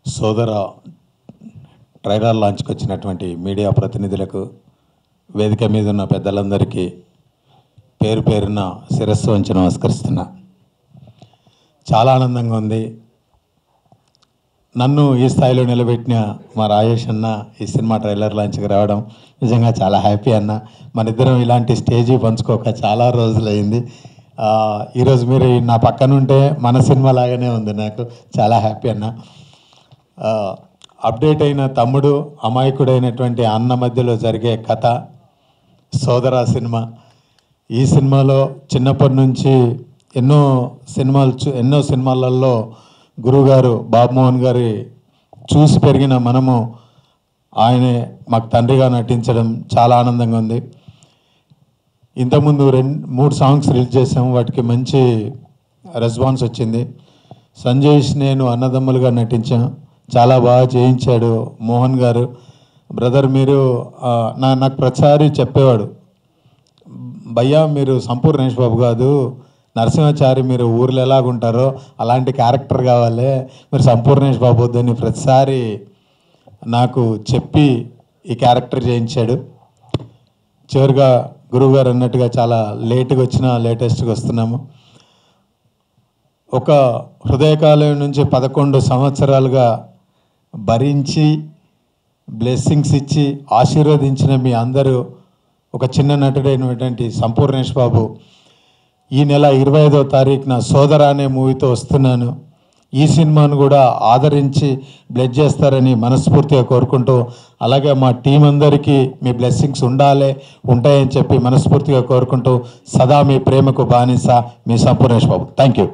సోదర ట్రైలర్ లాంచ్కి వచ్చినటువంటి మీడియా ప్రతినిధులకు, వేదిక మీద ఉన్న పెద్దలందరికీ పేరు పేరున శిరస్సు వంచి నమస్కరిస్తున్నా. చాలా ఆనందంగా ఉంది. నన్ను ఈ స్థాయిలో నిలబెట్టిన మా రాజేష్ అన్న ఈ సినిమా ట్రైలర్ లాంచ్కి రావడం నిజంగా చాలా హ్యాపీ అన్న. మన ఇద్దరం ఇలాంటి స్టేజీ పంచుకోక చాలా రోజులైంది. ఈరోజు మీరు నా పక్కన ఉంటే మన సినిమా లాగానే ఉంది. నాకు చాలా హ్యాపీ అన్న. అప్డేట్ అయిన తమ్ముడు, అమాయకుడైనటువంటి అన్న మధ్యలో జరిగే కథ సోదర సినిమా. ఈ సినిమాలో చిన్నప్పటి నుంచి ఎన్నో సినిమాలలో గురువుగారు బాబుమోహన్ గారి చూసి పెరిగిన మనము ఆయనే మాకు తండ్రిగా నటించడం చాలా ఆనందంగా ఉంది. ఇంతకుముందు 2-3 సాంగ్స్ రిలీజ్ చేసాము, వాటికి మంచి రెస్పాన్స్ వచ్చింది. సంజయ్ నేను అన్నదమ్ములుగా నటించాం, చాలా బాగా చేయించాడు మోహన్ గారు. బ్రదర్ మీరు నాకు ప్రతిసారి చెప్పేవాడు, భయ్యా మీరు సంపూర్ణేష్ బాబు కాదు, నరసింహాచారి మీరు ఊర్లో ఎలాగుంటారో అలాంటి క్యారెక్టర్ కావాలి, మీరు సంపూర్ణేష్ బాబు వద్దని ప్రతిసారి నాకు చెప్పి ఈ క్యారెక్టర్ చేయించాడు. చివరిగా గురువుగారు అన్నట్టుగా చాలా లేట్గా వచ్చినా లేటెస్ట్గా వస్తున్నాము. ఒక హృదయకాలం నుంచి 11 సంవత్సరాలుగా భరించి బ్లెస్సింగ్స్ ఇచ్చి ఆశీర్వదించిన మీ అందరూ ఒక చిన్న నటుడైనటువంటి సంపూర్ణేష్ బాబు ఈ నెల 25వ తారీఖున సోదర అనే మూవీతో వస్తున్నాను. ఈ సినిమాను కూడా ఆదరించి బ్లెస్ చేస్తారని మనస్ఫూర్తిగా కోరుకుంటూ, అలాగే మా టీం అందరికీ మీ బ్లెస్సింగ్స్ ఉంటాయని చెప్పి మనస్ఫూర్తిగా కోరుకుంటూ, సదా మీ ప్రేమకు బానిస మీ సంపూర్ణేష్ బాబు. Thank you.